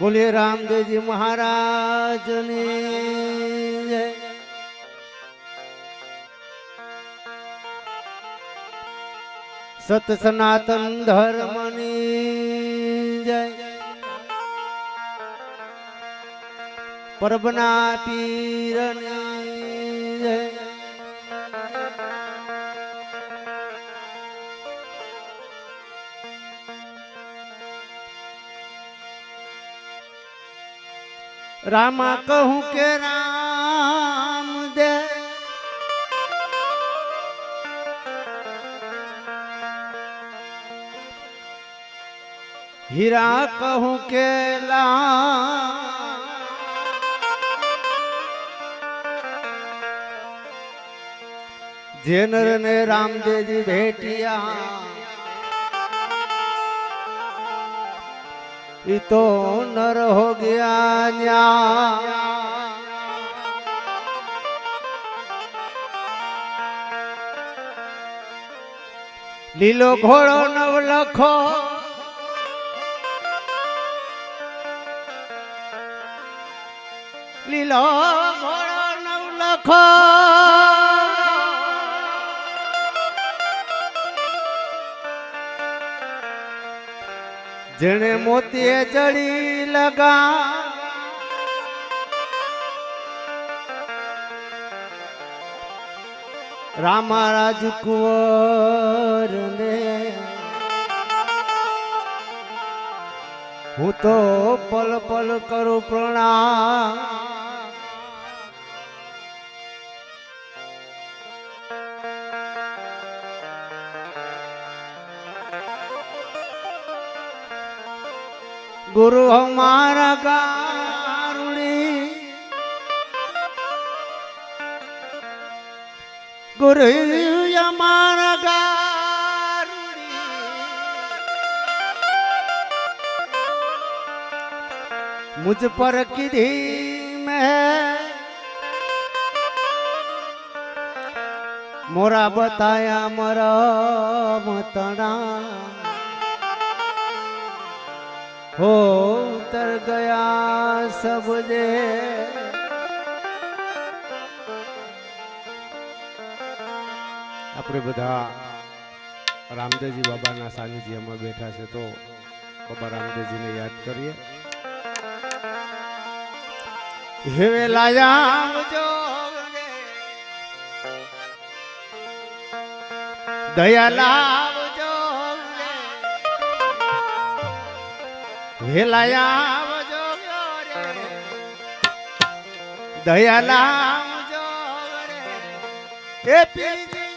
बोलिए रामदेव जी महाराज ने जय। सत सनातन धर्म नी जय। परबना पीर नी जय। रामा कहूँ के राम दे हीरा कहूँ के लाम जेनर ने रामदेव जी भेटिया ये तो नर हो गया न्या। लीलो घोड़ो नव लखो लीलो घोड़ो नव लखो जेने मोतीए जड़ी लगा रामा राज कुंवर ने हूँ तो पल पल करूं प्रणाम। गुरु हमारा गारुड़ी गुरु हमारा गारुड़ी मुझ पर किधी में मोरा बताया मरा मतना हो तर गया सब जे। આપણે બધા રામદેવજી બાબાના સાનિધ્યમાં બેઠા છે તો બાબા રામદેવજીને યાદ કરીએ। હે વેલાયા આવજો દયાલા આવજો વેલાયા આવજો રે દયાલા આવજો રે એ પીજી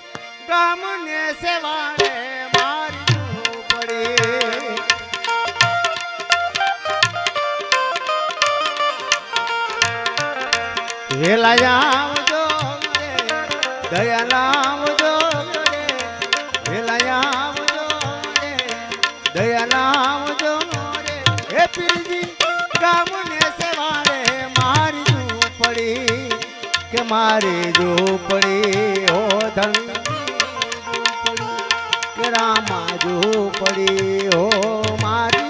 ગામને સેવાને મારી પડી વેલાયા આવજો રે દયાલા આવજો રે વેલાયા આવજો રે દયાલા આવજો पीजी गामने सेवारे मारी झूपड़ी के मारी झूपड़ी हो धन झूपड़ी के रामा झूपड़ी हो मारी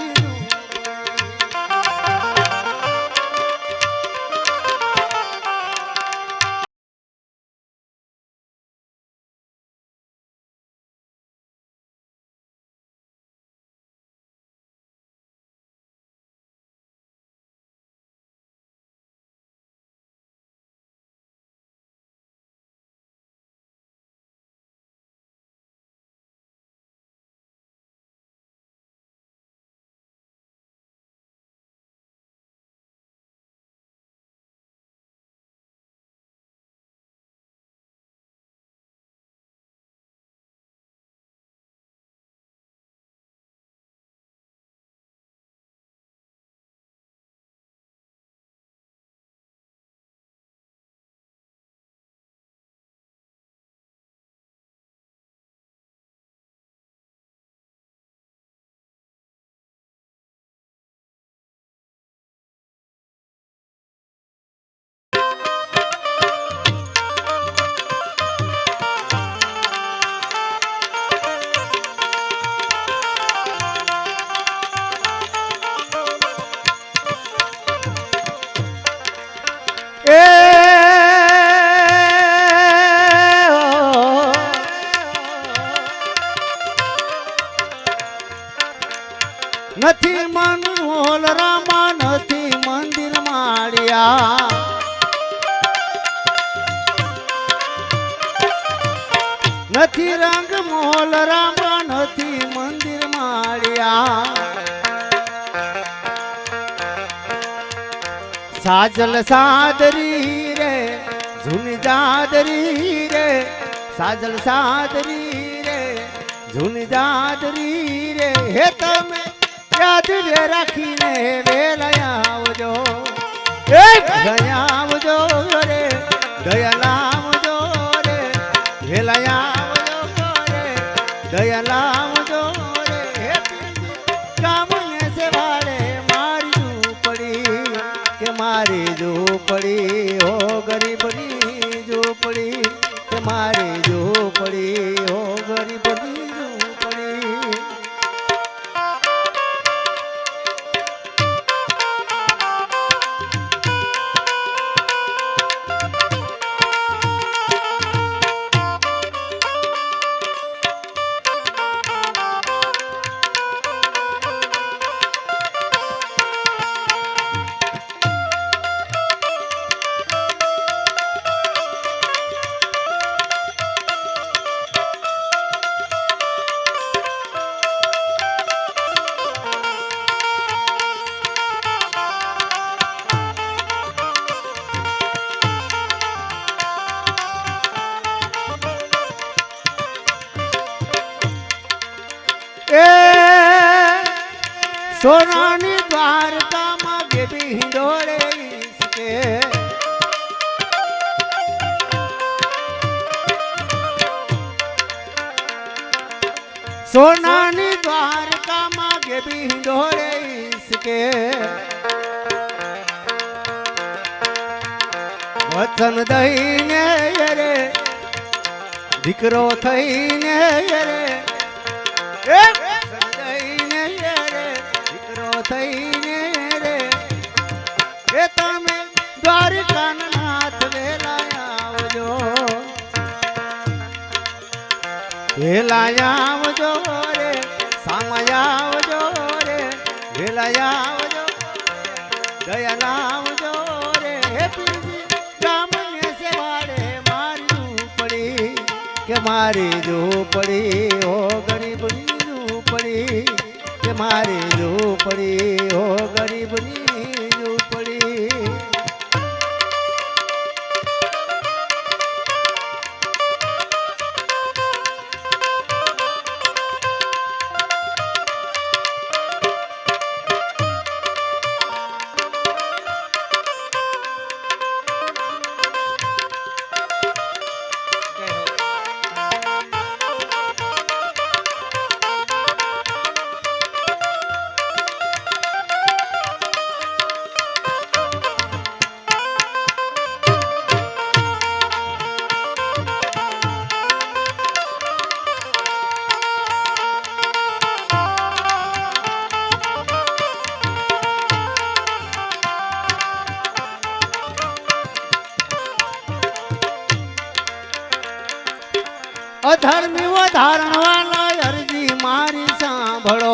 નથી મન મોલ રામા નથી મંદિર માળિયા નથી રંગ મોલ રામા નથી મંદિર માળિયા સાજલ સાદરી રે જૂની જાદરી રે સાજલ સાદરી રે જૂની જાદરી રે હે તમે યાદ રે રાખીને વેલા આવજો આવજો રે દયા આવજો રે વેલા આવજો રે દયા આવજો રે હે કામને સેવાડે મારી ઝૂંપડી કે મારી ઝૂંપડી હો ગરીબની ઝૂંપડી કે મારી ઝૂંપડી હો ગરીબની ઝૂંપડી સોનાની દ્વારકામાં ગેબી હિંડોળે ઈસકે સોનાની દ્વારકામાં ગેબી હિંડોળે ઈસકે વચન દઈને રે દીકરો થઈને રે થઈને રે એ તમે દ્વારકાના નાથ વેલા આવજો વેલા આવજો રે સામા આવજો રે વેલા આવજો દયા આવજો રે હે પીજી ગામને સેવાડે મારી ઝૂંપડી કે મારી ઝૂંપડી હો ગરીબની ઝૂંપડી કે મારી ઝૂંપડી હો ગરીબની ઝૂંપડી અધર્મી વધારણ વાલા અરજી મારી સાંભળો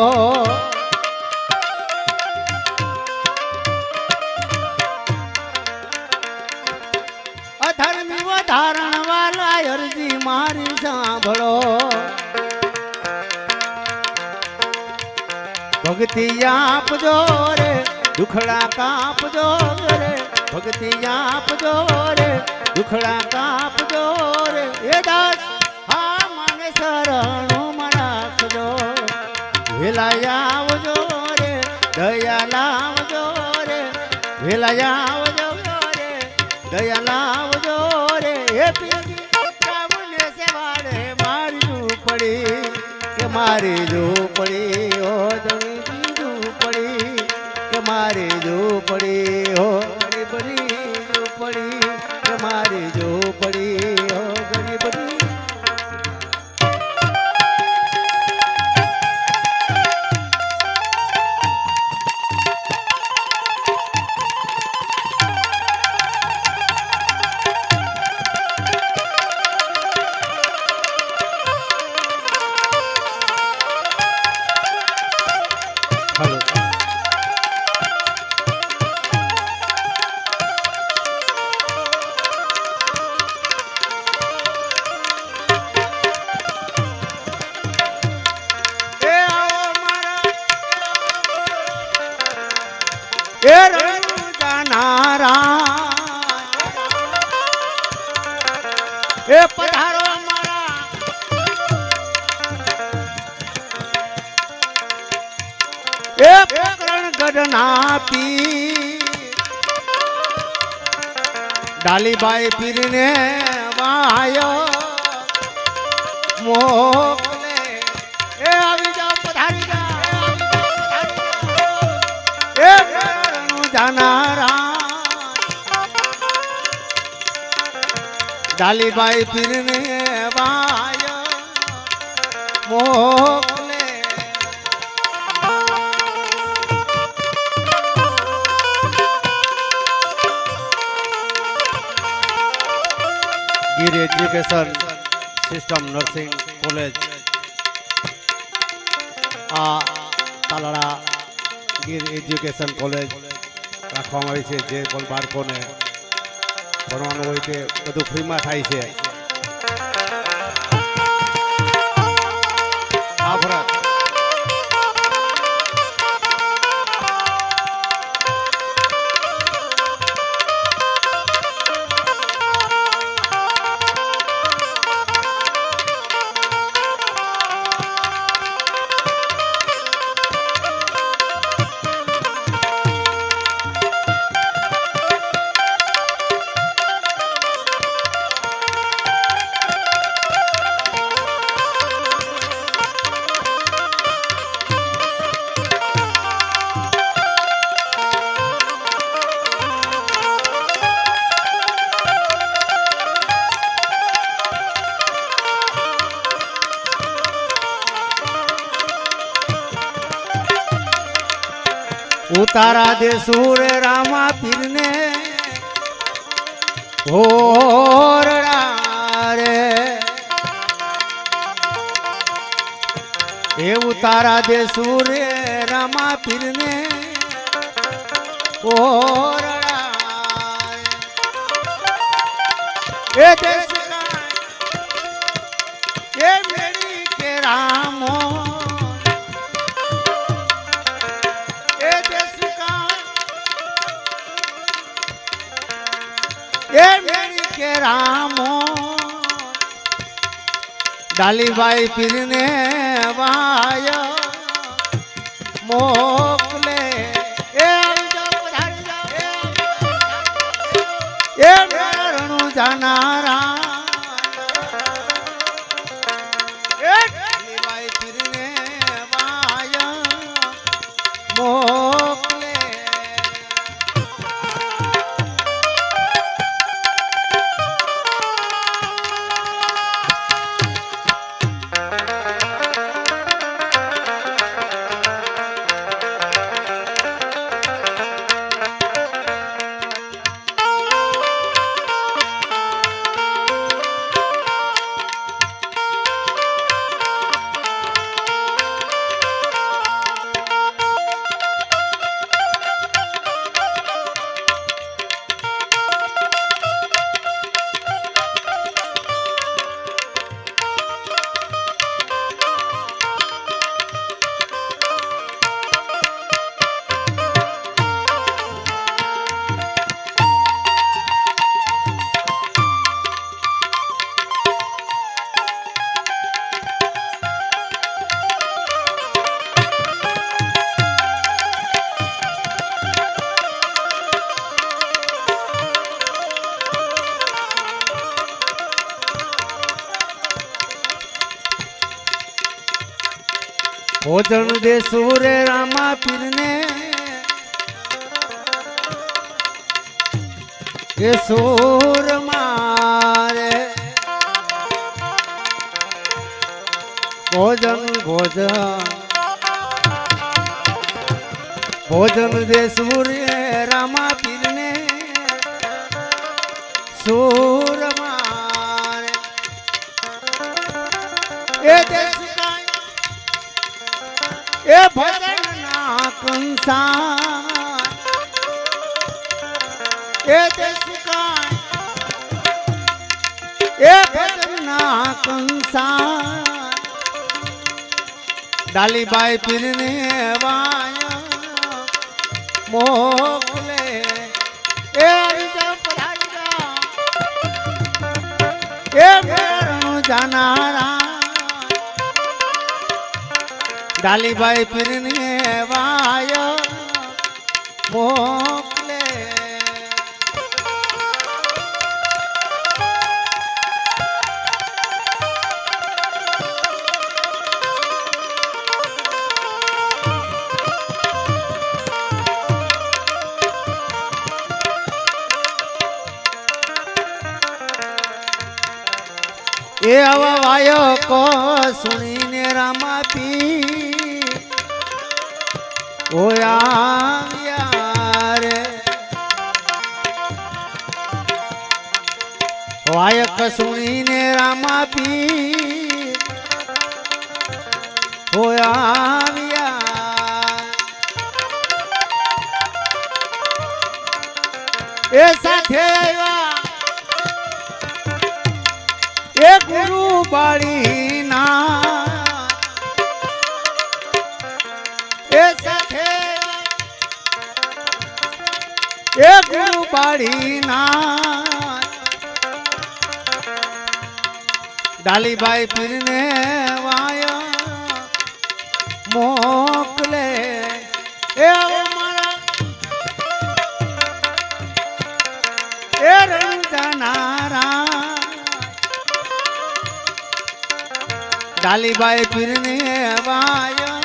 અધર્મી વધારણ વાલા અરજી મારી સાંભળો ભક્તિ આપજો રે દુખડા કાપજો રે ભક્તિ આપજો રે દુખડા કાપજો રે એ દાસ શરણું રાખજો વેલા આવજો રે દયા લાવજો રે વેલા આવજો રે દયા લાવજો રે હે કામને સેવાડે મારી ઝૂંપડી કે મારી ઝૂંપડી હો ગરીબની ઝૂંપડી કે મારી ઝૂંપડી હો ગરીબની ઝૂંપડી કે મારી ઝૂંપડી હો ગરીબની હલો એ રણુ જાનારા એ પધારો મારા એ પોકરણ ગઢના પી ડાલીબાઈ પીરને વાયો મોકલે એ આવી જાઓ પધારી જાઓ એ જાનારા ડાલીબાઈ પીરને વાય મોકલે Gir education system nursing college આ તાલાળા ગીર એજ્યુકેશન કોલેજ રાખવામાં આવી છે જે પણ બાળકોને ભણવાનું હોય તે બધું ફ્રીમાં થાય છે આ ભરત ઉતારા દે સુર રામા પીરને હોરડા રે એ ઉતારા દે સુર રામા પીરને હોરડા એ દેશ એ મેરી કે રામો એ મેરી કે રામો ડાલીબાઈ પીરને વાય મોકલે એ એ રણુ જાનારા એ ડાલીબાઈ પીરને વાય મોકલે ભોજન દે સુરે રામા પીરને એ સુર મારે ભોજન ભોજન ભોજન દે સૂર્ય રામા પીરને સુર મારે એ દેશ એ ભજન ના કંસા એ તે સુકાય એ ભજનના કંસા ડાલીબાઈ પીરને વાયા મોકલે એ અરીજા પરાજા એ મેરણું જાનારા ડાલીબાઈ પીરને વાયા મોકલે એ અવાયો કો સુણીને રામાપી ઓયા રે વાયક સુણીને રામાપી ઓયા એ સાથે આવ્યા એ ગુરુ બાળીના એ સાથે એ ગુરુ બાળીના ડાલીબાઈ પીરને વાયા મોકલે એ મારા એ રંજનારા ડાલીબાઈ પીરને વાયા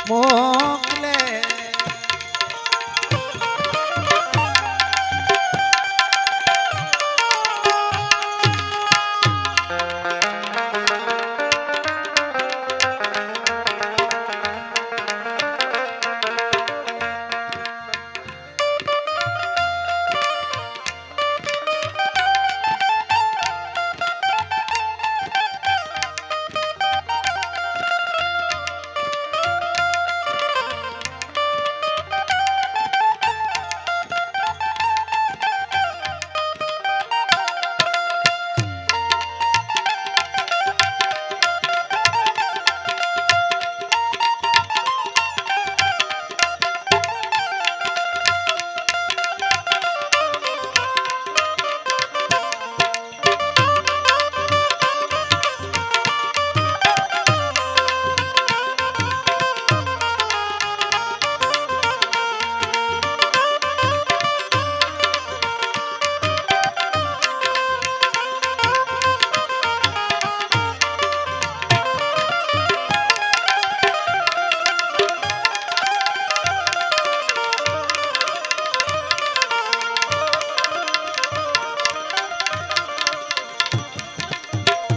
મોકલે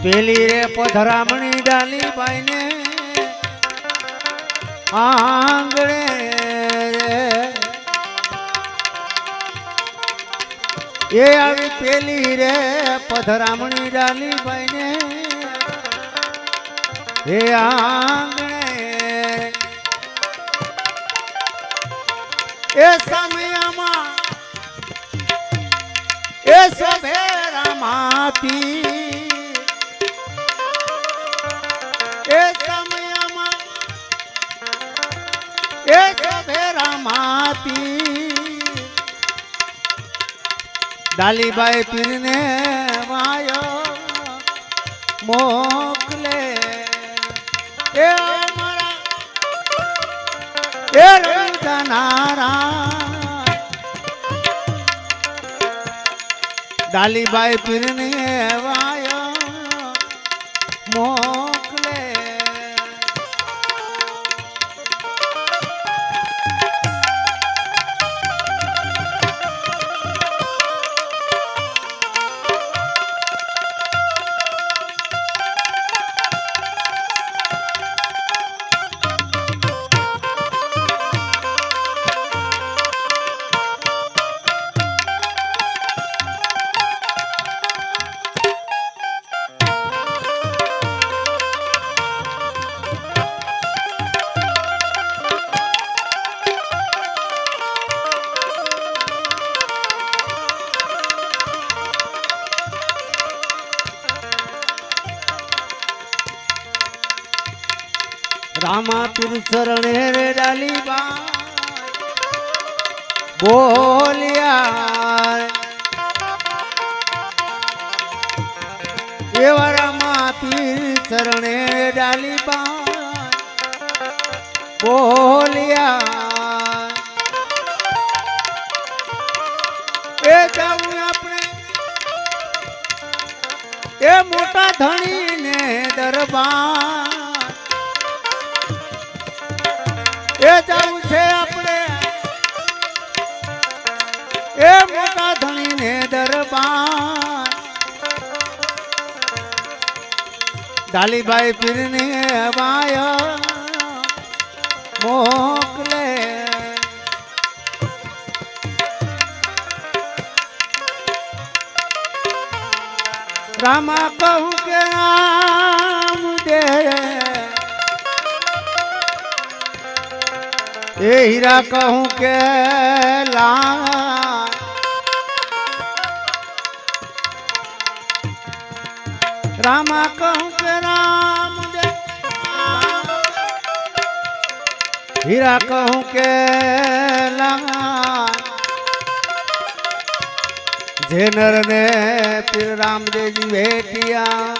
પેલી રે પધરામણી ડાલીબાઈ ને આંગણે એ આવી પેલી રે પધરામણી ડાલીબાઈ ને એ આંગણે એ સમયમાં એ સભેરામાંથી એ સમયમાં એ સભેરામાંથી ડાલીબાઈ પીરને વાયો મોકલે એ મારા એ રંજનારા ડાલીબાઈ પીરને વાયો મોકલે રામા પીર શરણે રે ડાલી બા બોલિયા એવા રામા પીર શરણે ડાલી બા બોલિયા એ જાવું આપણે એ મોટા ધણી ને દરબાર એ જાવું છે આપણે એ મોટા ધણી ને દરબાર ડાલીભાઈ પીર ને વાયા મોકલે રામા કહું કે રામ દે એ હીરા કહું કે લા રામા કહું કે રામ દે હીરા કહું કે લા જેનર ને પીર રામદેવજી ભેટિયા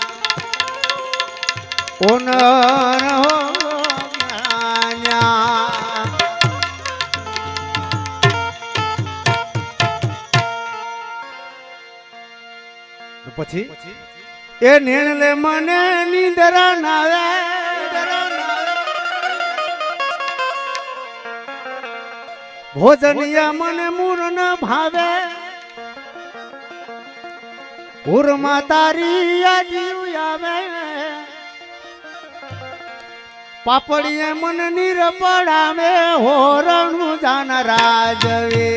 ઓનર હો જ્ઞાન્યા પછી એ નેણલે મને નીંદરા નાવે ભોજનિયા મને મૂર ન ભાવે ઉરમાં તારી આજી આવે પાપડીએ મન નીર પડાવે હોરણું જાન રાજવે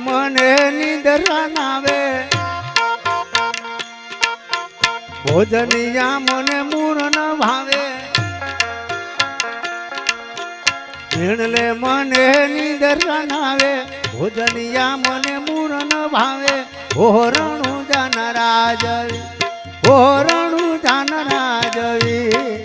મને નીંદર નાવે ભોજનિયા મને મૂર ન ભાવે લે મને નીંદર નાવે ભોજનિયા મને મૂર ન ભાવે હોરણું જાન રાજવી હોરણું જાન રાજવી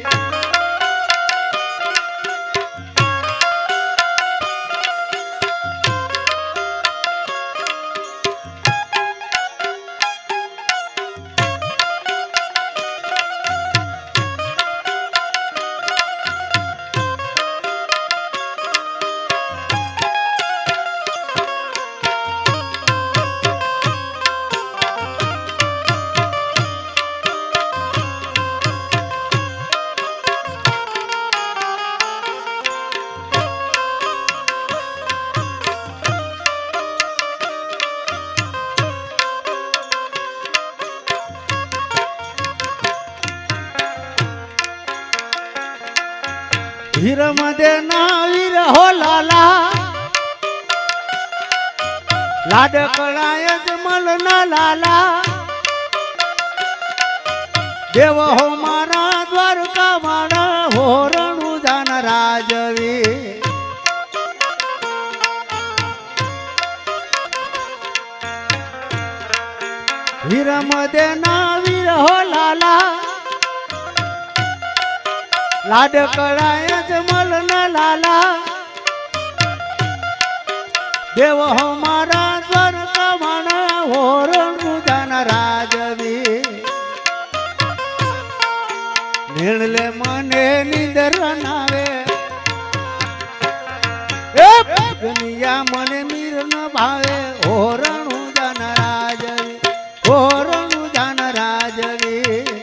હીરમ દે ના વીર હો લાલા લાડકડાય જમલ ના લાલા દેવ હો મારા દ્વારકા વાળા હોરણું જાન રાજવી હીરમ દે ના વીર હો લાલા લાડકડાય જમલ ન લાલા દેવ હો મારા દ્વારકા વાળા હોરણું જાન રાજવી નીણલે મને નીંદર નાવે એ દુનિયા મને મીર ન ભાવે હોરણું જાન રાજવી હોરણું જાન રાજવી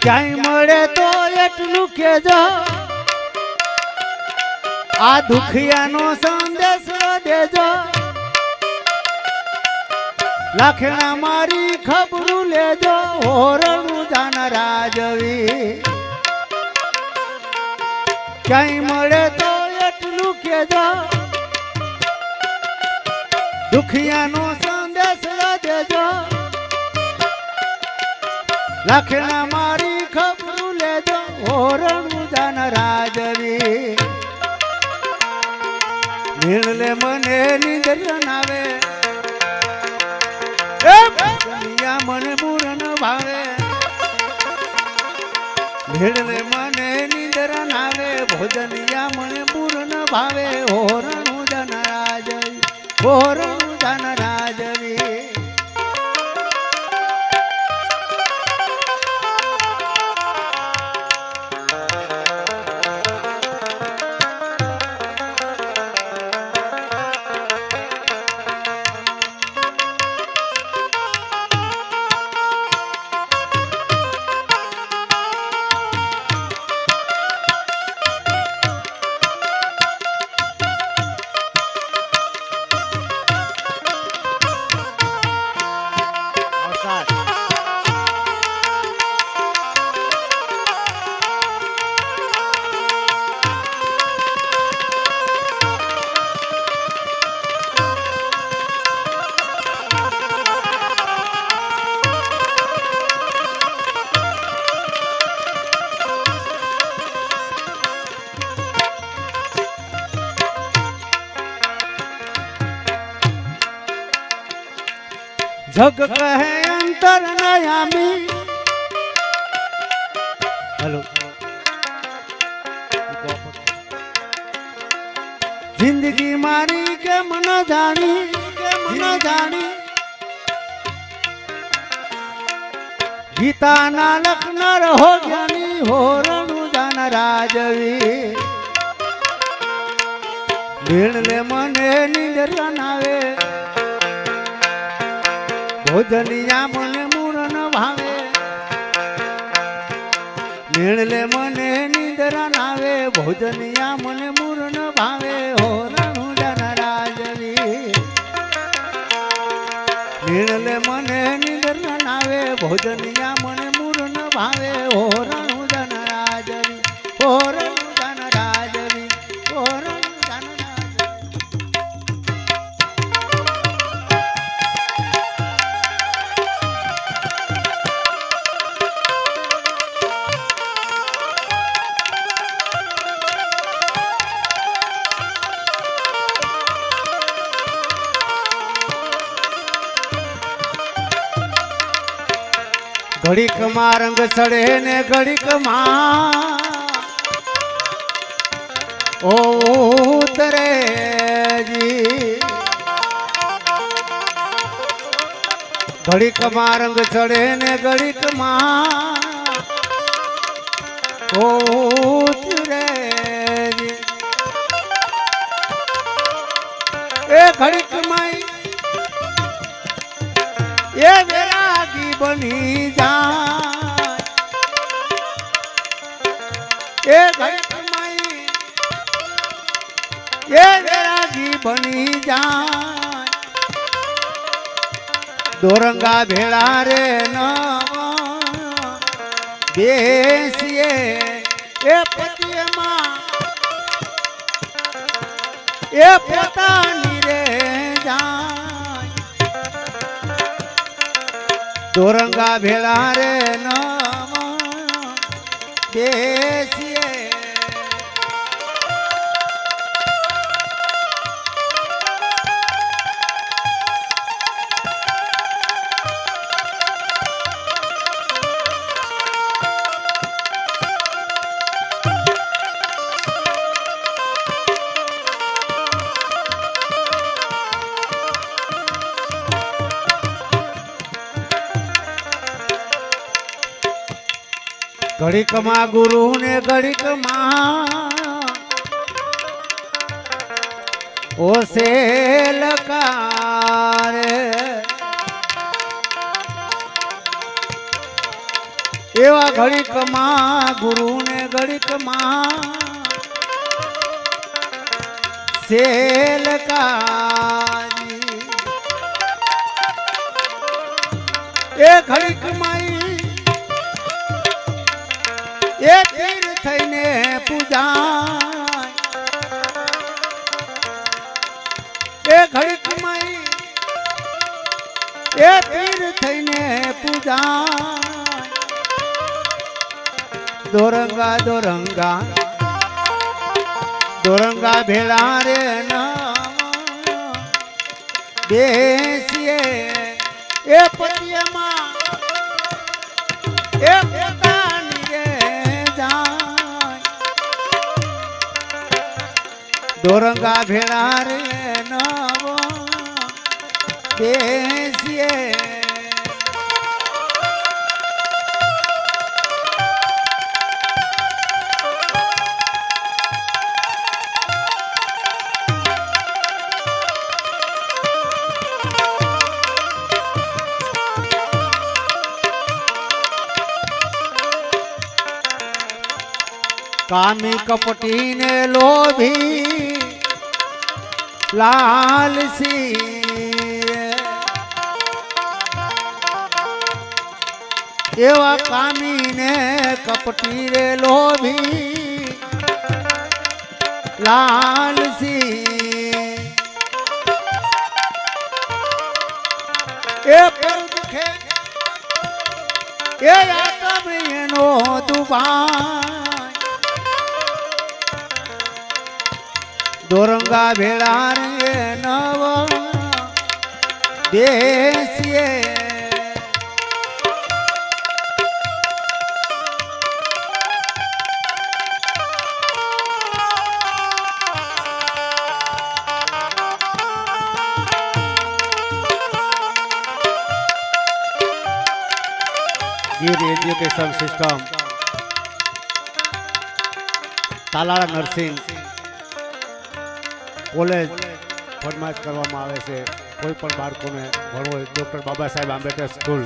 ક્યાંય મળે તો એટલું કેજો આ દુખિયાનો સંદેશ દેજો લાખણા મારી ખબરું લેજો હોરણું જાન રાજવી ક્યાંય મળે તો એટલું કેજો દુખિયાનો સંદેશ દેજો લાખણા મારી ખબરું લેજો હોરણું જાન રાજવી નીણલે મને નીંદર નાવે દુનિયા મને પૂરણ ભાવે નીણલે મને નીંદર નાવે ભોજનિયા મને પૂરણ ભાવે હોરણું જાન રાજવી હોરણું જાન રાજવી જગ કહે અંતર નયામી હેલો જિંદગી મારી કેમ ન જાણી ગીતાના લખના રહો જ્ઞાની હોરણું જાન રાજવી ભીણલે મને નીંદર નાવે ભોજનિયા મને મૂરણ ભાવે નીણલે મને નીંદર નાવે ભોજનિયા મને મૂરણ ભાવે હોરણું જાન રાજવી નીણલે મને નીંદર નાવે ભોજનિયા મને મૂરણ ભાવે હોરણું જાન રાજવી હોરણું જાન રાજવી હોરણું જાન રાજવી ઘડીક માં રંગ ચડે ને ઘડીક માં ઓ ઉતરે જી ઘડીક માં રંગ ચડે ને ઘડીક માં ઓ ઉતરે જી એ ઘડીક માં એ વેરાગી બની જાય એ ઘડીક માં એ વેરાગી બની જાય દોરંગા ભેળા રે ન બેસીએ એ પતિમાં એ પોતાની રે જાય દોરંગા ભેળા રે ન બેસીએ ઘડીક માં ગુરુ ને ઘડીક માં ઓસે લકારે એવા ઘડીકમાં ગુરુને ઘડીકમાં સેલકાજી એ ઘડીકમાં એ તીર થઈને પૂજાય એ ઘડીકમાં એ તીર થઈને પૂજાય દોરંગા દોરંગા દોરંગા ભેળા રે બેસીએ એ પતિયમાં એ પોતાની રે જાય દોરંગા ભેળા રે નવો બેસીએ કામી કપટી ને લોભી લાલસી એવા કામી ને કપટી રે લોભી લાલસી એ દુખે એ આતમ એનો દુબા દોરંગા ભેળા રે નવ બેસીએ Gir education system Talala nursing college ફરમાઈશ કરવામાં આવે છે કોઈ પણ બાળકોને ભણવું હોય ડૉક્ટર બાબા સાહેબ આંબેડકર સ્કૂલ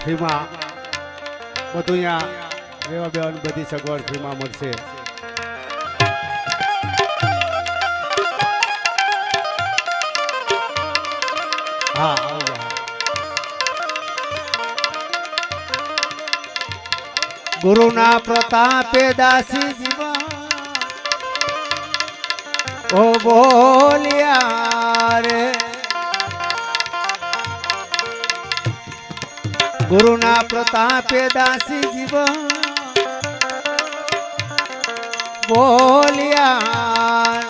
ફ્રીમાં બધું અહીંયા રહેવા બેવાની બધી સગવડ ફ્રીમાં મળશે હા ગુરુના પ્રતાપે દાસી જીવન ઓ બોલિયા રે ગુરુના પ્રતાપે દાસી જીવન બોલિયા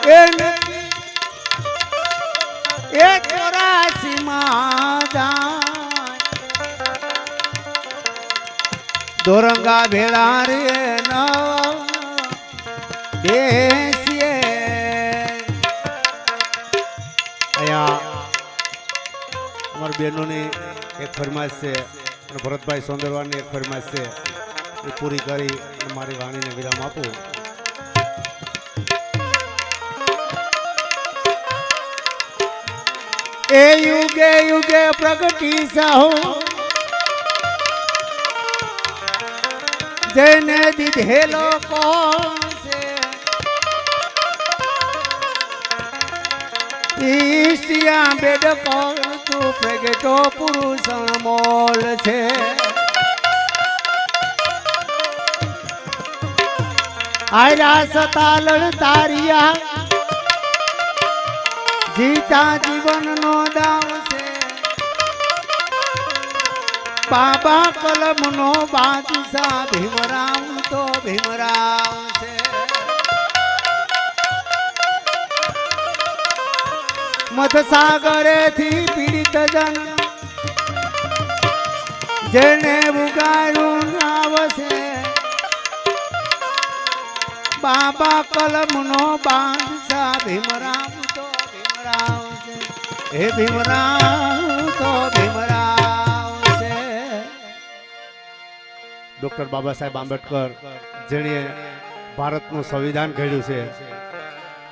એ 84 માં દોરંગા ભેળા રે ન બેસીએ અહીંયા અમારી બહેનોની એક ફરમાઈશ છે અને ભરતભાઈ સોંદરવાની એક ફરમાઈશ છે એ પૂરી કરી મારી વાણીને વિરામ આપું એ યુગે યુગે પ્રગટી સાહો જેને દીધેલો કોણ છે ઈષ્ટિયા બેડ કોણ તું પ્રગટો પુરુષ અણમોલ છે આયરા સતાલળ તારિયા જીતા જીવનનો દાવ છે બાબા કલમનો બાદશાહ ભીમરાવ તો ભીમરાવ છે મધસાગરેથી પીડિત જન જેને ઉગાડ્યું નાવ છે બાબા કલમનો બાદશાહ ભીમરાવ તો ભીમરાવ છે હે ભીમરાવ તો ભીમરાવ છે ડૉક્ટર બાબા સાહેબ આંબેડકર જેણે ભારતનું સંવિધાન ઘડ્યું છે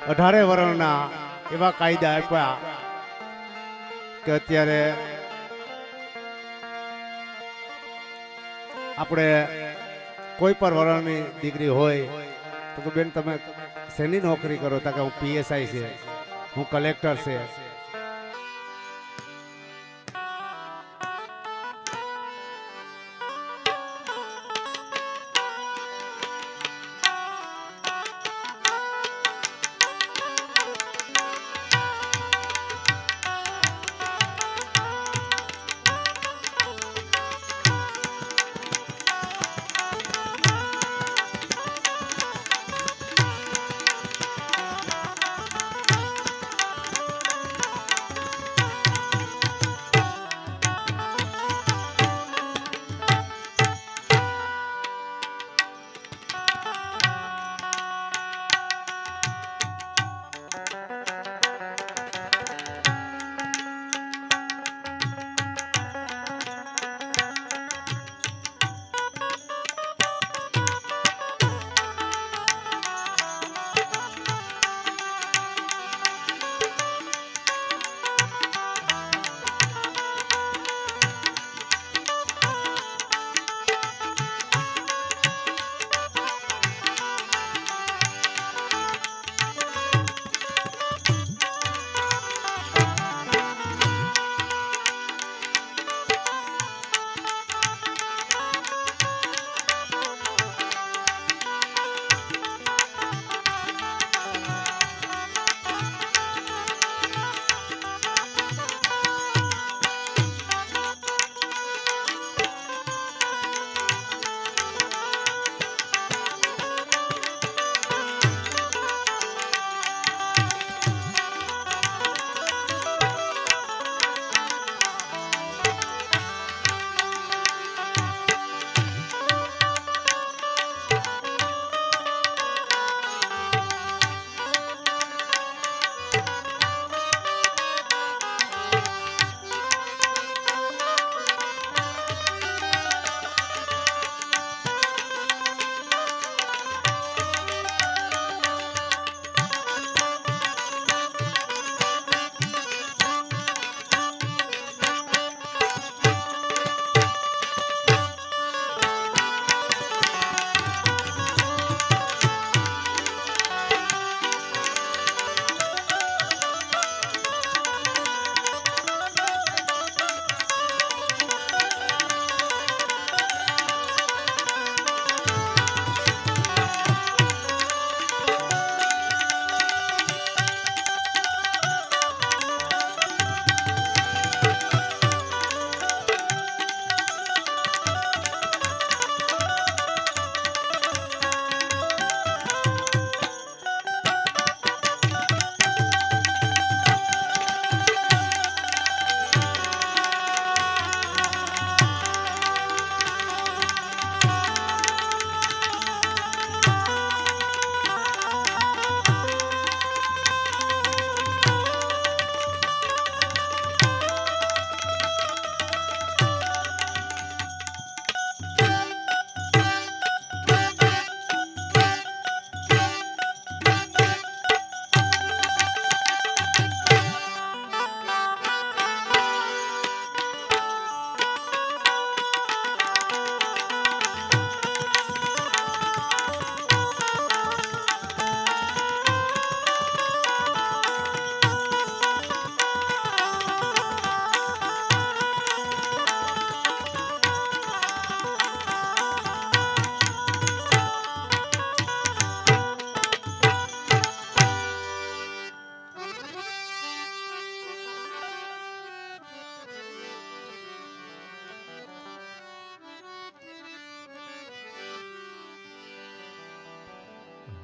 18 વર્ણના એવા કાયદા આપ્યા કે અત્યારે આપણે કોઈ પણ વરણની દીકરી હોય તો બેન તમે શેની નોકરી કરો તો કે હું પીએસઆઈ છે, હું કલેક્ટર છે.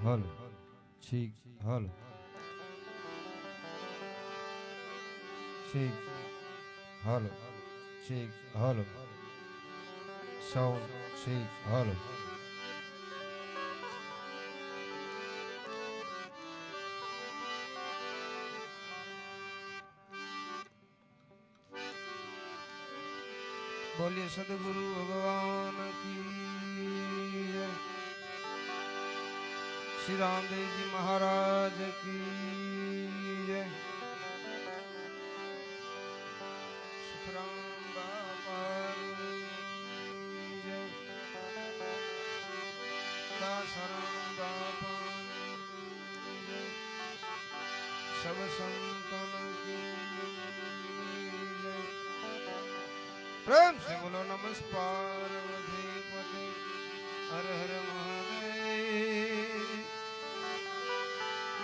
હલ છીક હલ છીક હલ છીક હલ સૌ છીક હલ बोलिए सदगुरु भगवान की जय। श्री रामदेव जी महाराज की जय। सुखराम बापा की जय। संतन की जय। प्रेम से बोलो नमः पार्वती पति हर हर महादेव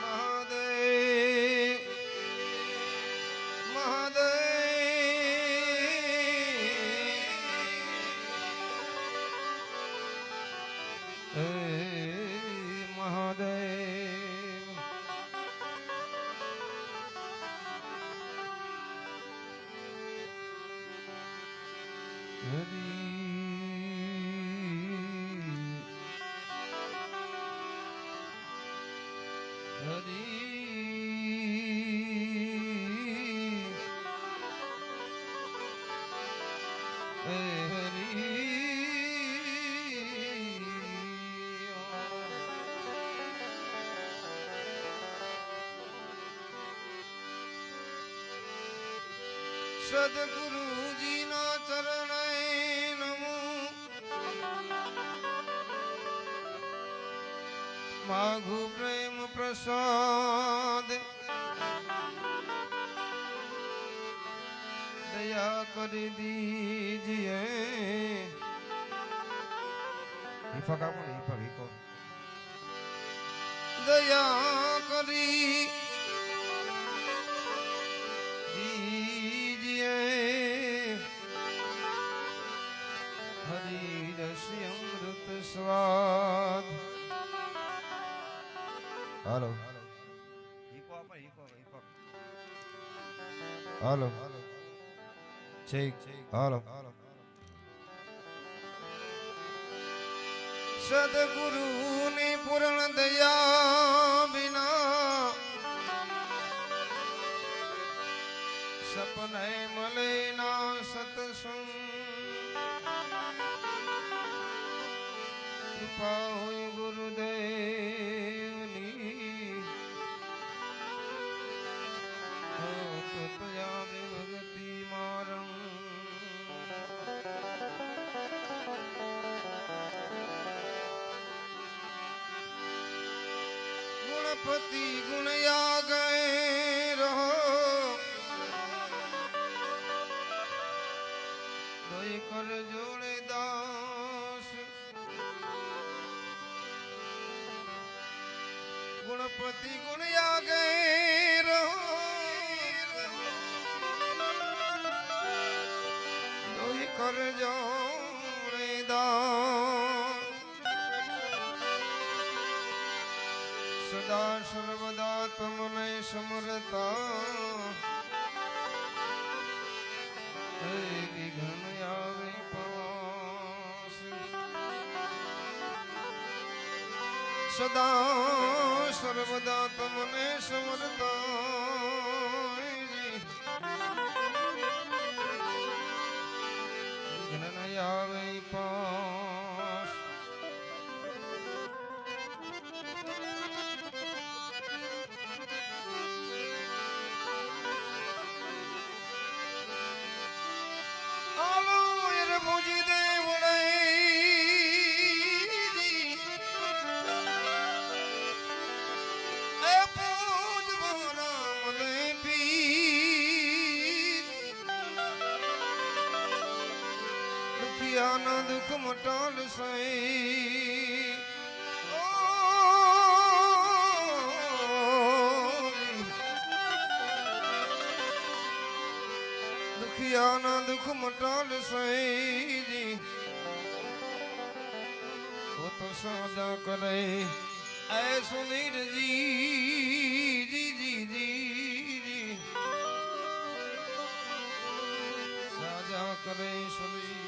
महादेव महादेव महादेव। हरि हरि सदगुरु जी ना चरण नमो माघु प्रेम प्रसाद दया कर दीजिए। हिफक आपको हिफक हिको दया करी दीजिए। हरि रस अमृत स्वाद। हेलो हिको आपको हिको हिफक हेलो ठीक हेलो सदगुरु ने पूर्ण दया बिना सपने मले ना सतसंग। कृपा हुई गुरुदेवनी तो तया भगति मारं। गुणपति गुण या गए रहो दोई कर जोड़े दास। गुणपति गुण या गए रहो दोई कर जोड़े दास। सदा सर्वदा तुमने समरता विघ्न आवे पास। सदा सर्वदा तुमने समरता विघ्न आवे पास। मुझी दे पूज राम दे पीर। दुखिया न दुख मटाल सही दुखिया न दुख मटाल सही जी वो तो साजा करे ऐ सुनील जी जी जी जी जी साजा करे सुनील।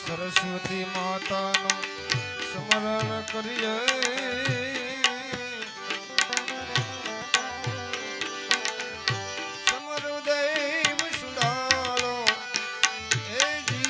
सरस्वती माता नो स्मरण करिए समरुदेव सुडालो ए जी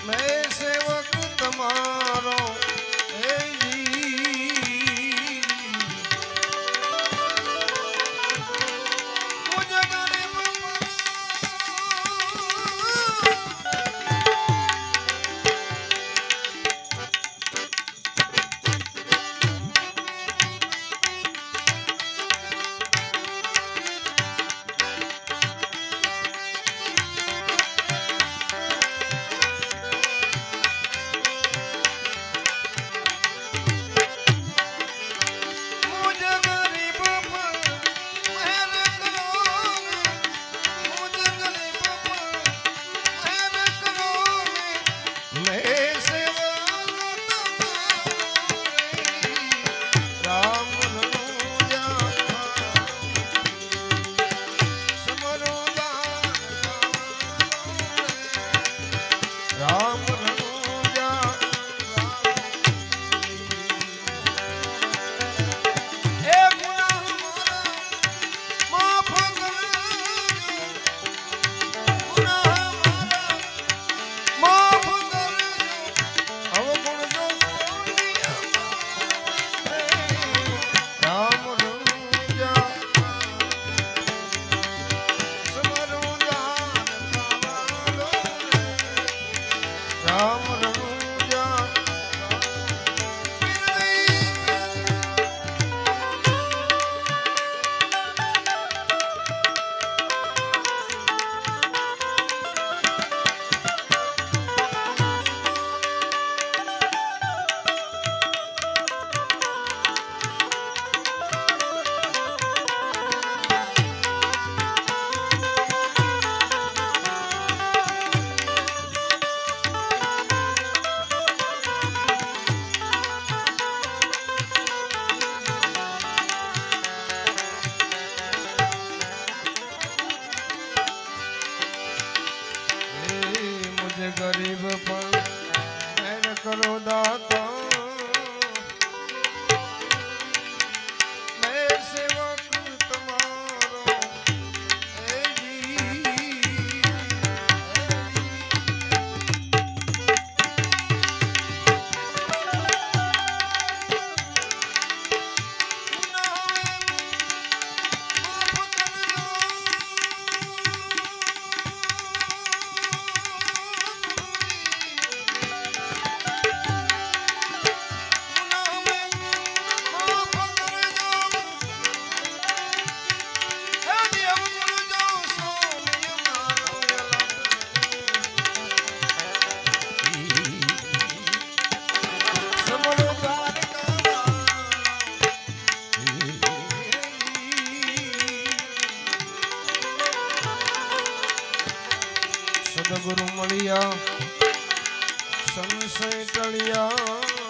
मैं सेवक तुम्हारो हे जी मुझे गरीब मुझे गरीब पर मेहर करो मुझे गरीब पर मेहर करो मैं सेवक तुम्हारे राम रनुजा समरो राम रनुजा ए गुनाह मारा माफ करજો गुनाह मारा माफ करજો અવગુણ જો રામ રનુજા સમરો દાન પાવાલો રામ રનુજા मुझे गरीब पर मेहर करो दाता मैं सेवक तुम्हारो हे जी સદગુરુ મળ્યા સંશય ટળ્યા